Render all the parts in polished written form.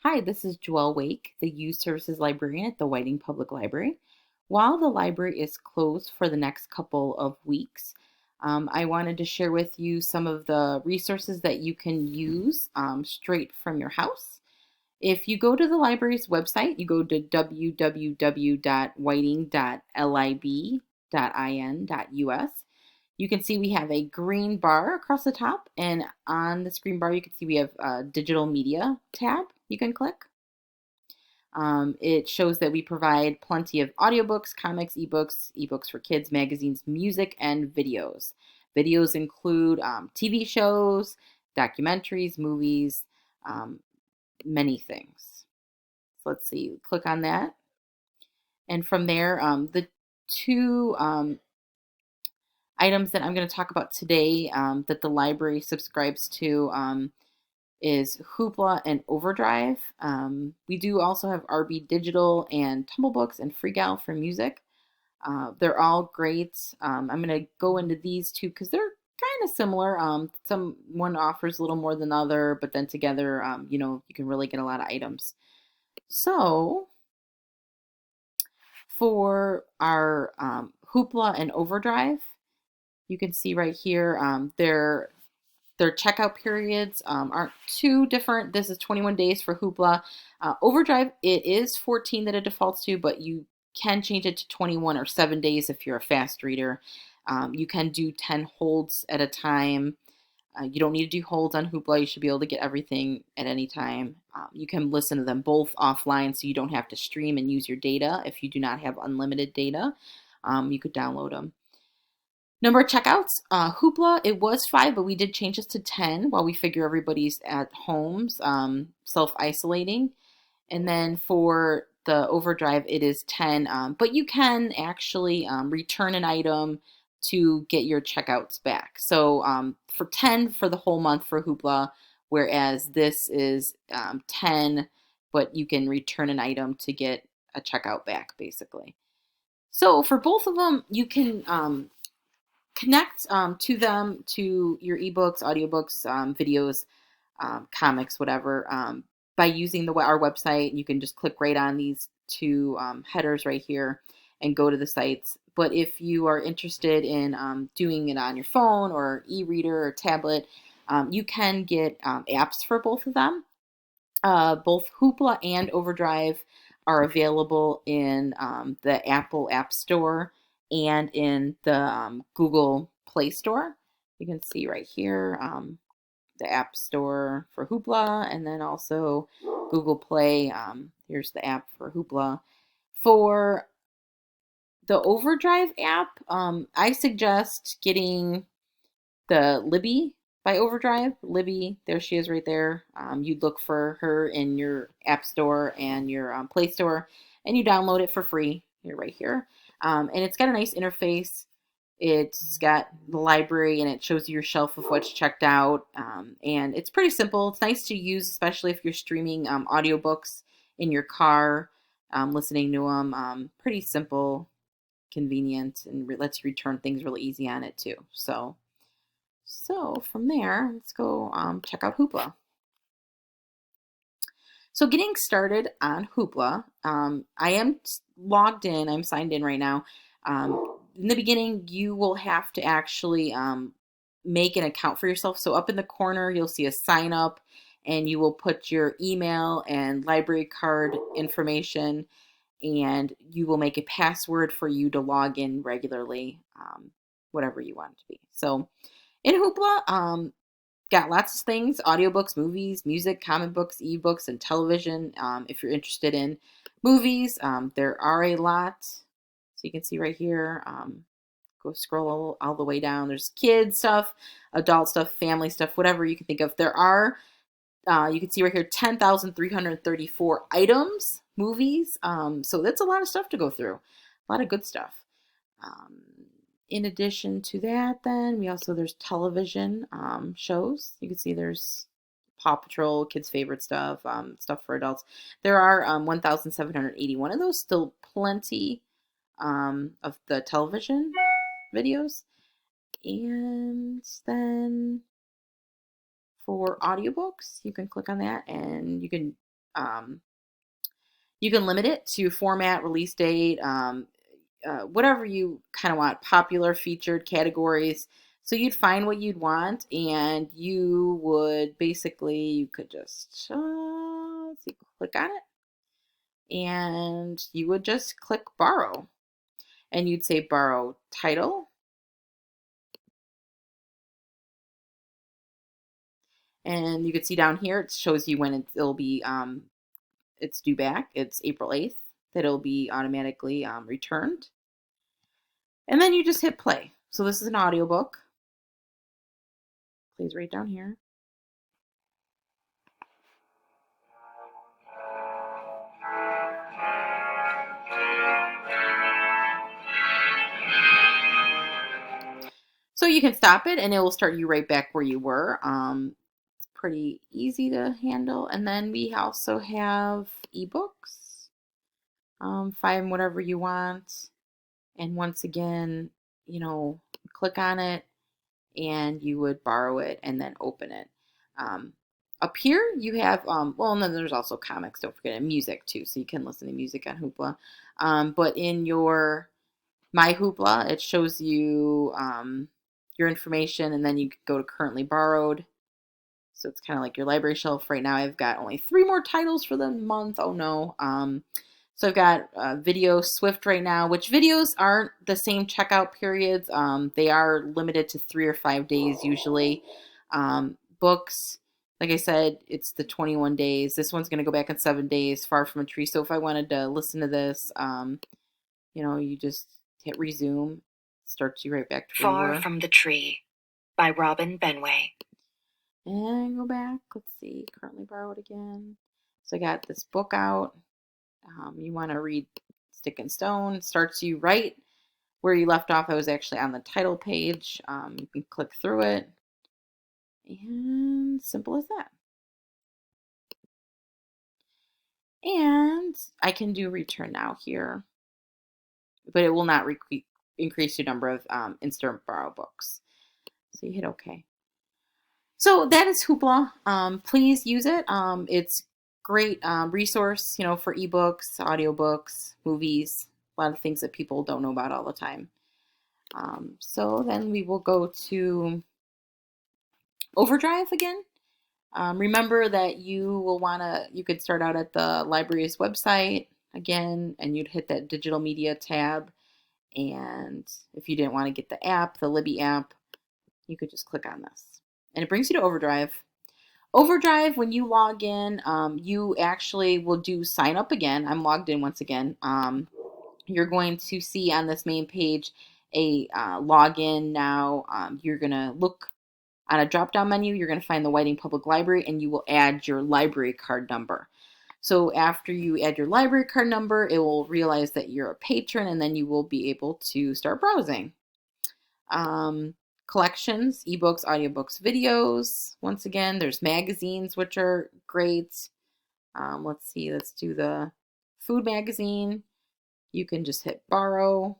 Hi, this is Joelle Wake, the Youth Services Librarian at the Whiting Public Library. While the library is closed for the next couple of weeks, I wanted to share with you some of the resources that you can use straight from your house. If you go to the library's website, you go to www.whiting.lib.in.us. You can see we have a green bar across the top, and on this green bar, you can see we have a digital media tab you can click. It shows that we provide plenty of audiobooks, comics, ebooks for kids, magazines, music, and videos. Videos include TV shows, documentaries, movies, um, many things. So let's see, click on that. And from there, the two items that I'm going to talk about today that the library subscribes to is Hoopla and Overdrive. We do also have RB Digital and Tumblebooks and FreeGal for music. They're all great. I'm going to go into these two because they're kind of similar. Some one offers a little more than the other, but then together, you can really get a lot of items. So for our Hoopla and Overdrive, you can see right here, their checkout periods aren't too different. This is 21 days for Hoopla. Overdrive, it is 14 that it defaults to, but you can change it to 21 or 7 days if you're a fast reader. You can do 10 holds at a time. You don't need to do holds on Hoopla. You should be able to get everything at any time. You can listen to them both offline, so you don't have to stream and use your data. If you do not have unlimited data, you could download them. Number of checkouts, Hoopla, it was 5, but we did change this to 10 while we figure everybody's at homes, self-isolating. And then for the Overdrive, it is 10, but you can actually return an item to get your checkouts back. So for 10 for the whole month for Hoopla, whereas this is 10, but you can return an item to get a checkout back, basically. So for both of them, you can connect to them, to your ebooks, audiobooks, videos, comics, whatever, by using our website. You can just click right on these two headers right here and go to the sites. But if you are interested in doing it on your phone or e-reader or tablet, you can get apps for both of them. Both Hoopla and Overdrive are available in the Apple App Store and in the Google Play Store. You can see right here the App Store for Hoopla, and then also Google Play. Here's the app for Hoopla. For the Overdrive app, I suggest getting the Libby by Overdrive. Libby, there she is right there. You'd look for her in your App Store and your Play Store, and you download it for free. Here, right here. And it's got a nice interface. It's got the library, and it shows you your shelf of what's checked out. And it's pretty simple. It's nice to use, especially if you're streaming audiobooks in your car, listening to them. Pretty simple, convenient, and lets you return things really easy on it too. So from there, let's go check out Hoopla. So getting started on Hoopla, I am logged in. I'm signed in right now. In the beginning, you will have to actually make an account for yourself. So up in the corner, you'll see a sign up, and you will put your email and library card information, and you will make a password for you to log in regularly, whatever you want it to be. So in Hoopla, got lots of things: audiobooks, movies, music, comic books, ebooks, and television. If you're interested in movies, there are a lot. So you can see right here, go scroll all the way down. There's kids stuff, adult stuff, family stuff, whatever you can think of. There are, you can see right here, 10,334 items, movies. So that's a lot of stuff to go through. A lot of good stuff. Um, in addition to that, then there's television shows. You can see there's Paw Patrol, kids' favorite stuff, stuff for adults. There are 1,781 of those. Still plenty of the television videos. And then for audiobooks, you can click on that, and you can You can limit it to format, release date, whatever you kind of want, popular, featured, categories. So you'd find what you'd want, and you would basically, you could just let's see, click on it, and you would just click borrow, and you'd say borrow title, and you could see down here it shows you when it'll be it's due back. It's April 8th that it'll be automatically returned, and then you just hit play. So this is an audiobook. Plays right down here. So you can stop it and it will start you right back where you were. It's pretty easy to handle. And then we also have ebooks. Find whatever you want. And once again, click on it and you would borrow it and then open it. Um, Up here you have, well, and then there's also comics, don't forget, and music too. So you can listen to music on Hoopla. But in your My Hoopla, it shows you your information, and then you go to currently borrowed. So it's kind of like your library shelf. Right now I've got only 3 more titles for the month. Oh no. So I've got Video Swift right now, which videos aren't the same checkout periods. They are limited to 3 or 5 days usually. Books, like I said, it's the 21 days. This one's going to go back in 7 days, Far From a Tree. So if I wanted to listen to this, you just hit resume, starts you right back to where you were. Far From the Tree by Robin Benway. And go back. Let's see. Currently borrowed again. So I got this book out. You want to read Stick and Stone. Starts you right where you left off. I was actually on the title page. You can click through it. And simple as that. And I can do return now here. But it will not increase your number of instant borrow books. So you hit OK. So that is Hoopla. Please use it. It's great resource, for ebooks, audiobooks, movies, a lot of things that people don't know about all the time. So then we will go to Overdrive again. Remember that you could start out at the library's website again, and you'd hit that digital media tab. And if you didn't want to get the app, the Libby app, you could just click on this. And it brings you to Overdrive. Overdrive, when you log in, you actually will do sign up again. I'm logged in once again. You're going to see on this main page a login now. You're going to look on a drop-down menu. You're going to find the Whiting Public Library, and you will add your library card number. So after you add your library card number, it will realize that you're a patron, and then you will be able to start browsing. Collections, ebooks, audiobooks, videos. Once again, there's magazines, which are great. Let's see, let's do the food magazine. You can just hit borrow,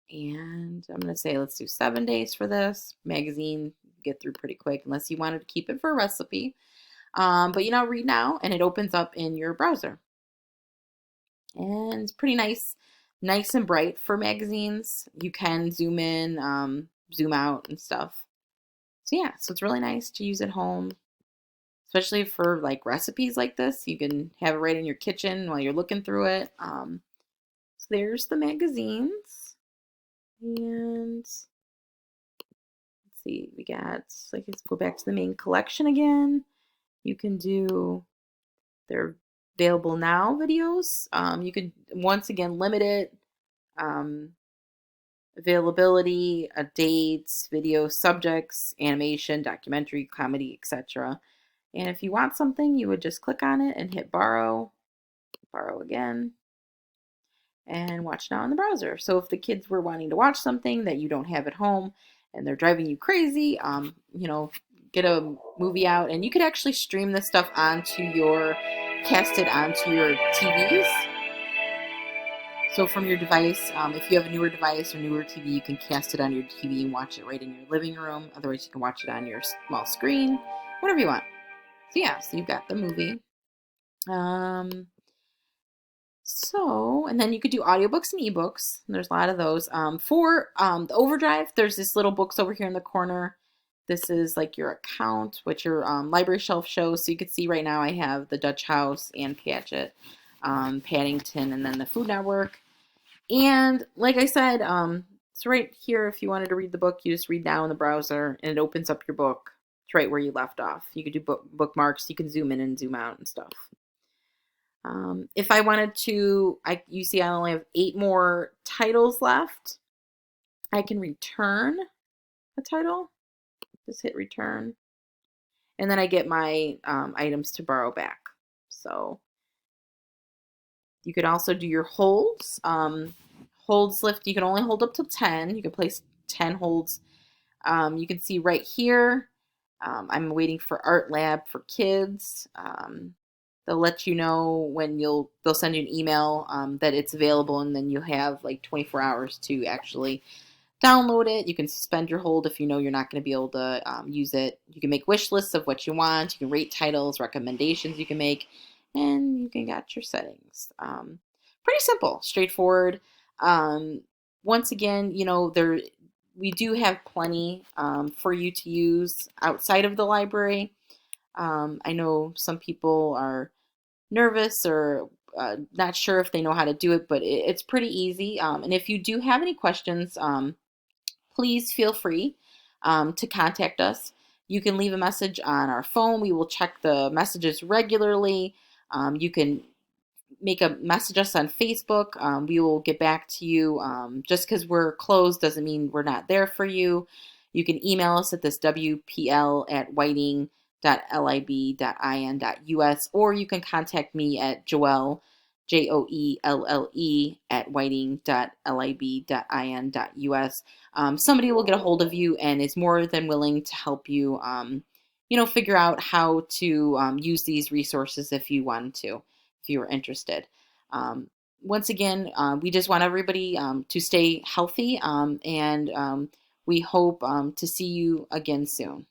and I'm going to say let's do 7 days for this magazine. Get through pretty quick unless you wanted to keep it for a recipe. But read now, and it opens up in your browser. And it's pretty nice and bright for magazines. You can zoom in, zoom out and stuff. So yeah, so it's really nice to use at home, especially for like recipes like this. You can have it right in your kitchen while you're looking through it. So there's the magazines, and let's see, we got, let's go back to the main collection again. You can do their available now videos. You could once again limit it. Availability, dates, video subjects, animation, documentary, comedy, etc. And if you want something, you would just click on it and hit borrow, borrow again, and watch now in the browser. So if the kids were wanting to watch something that you don't have at home and they're driving you crazy, get a movie out, and you could actually stream this stuff cast it onto your TVs. So from your device, if you have a newer device or newer TV, you can cast it on your TV and watch it right in your living room. Otherwise, you can watch it on your small screen, whatever you want. So yeah, so you've got the movie. Um, and then you could do audiobooks and ebooks. There's a lot of those. For the Overdrive, there's this little books over here in the corner. This is like your account, what your library shelf shows. So you can see right now I have the Dutch House and Patchett, Paddington, and then the Food Network. And like I said, it's right here. If you wanted to read the book, you just read now in the browser, and it opens up your book. It's right where you left off. You could do bookmarks. You can zoom in and zoom out and stuff. If I wanted to, you see I only have 8 more titles left. I can return a title. Just hit return. And then I get my items to borrow back. So you could also do your holds. Holds lift, you can only hold up to 10. You can place 10 holds. You can see right here, I'm waiting for Art Lab for kids. They'll let you know when they'll send you an email that it's available, and then you have like 24 hours to actually download it. You can suspend your hold if you know you're not going to be able to use it. You can make wish lists of what you want. You can rate titles, recommendations you can make, and you can get your settings. Pretty simple, straightforward. Um, Once again, we do have plenty for you to use outside of the library. I know some people are nervous or not sure if they know how to do it, but it's pretty easy. And if you do have any questions, please feel free to contact us. You can leave a message on our phone. We will check the messages regularly. You can message us on Facebook. We will get back to you. Just because we're closed doesn't mean we're not there for you. You can email us at this WPL at whiting.lib.in.us, or you can contact me at Joelle, Joelle, at whiting.lib.in.us. Somebody will get a hold of you and is more than willing to help you, figure out how to use these resources if you want to, if you were interested. Um, Once again, we just want everybody to stay healthy, and we hope to see you again soon.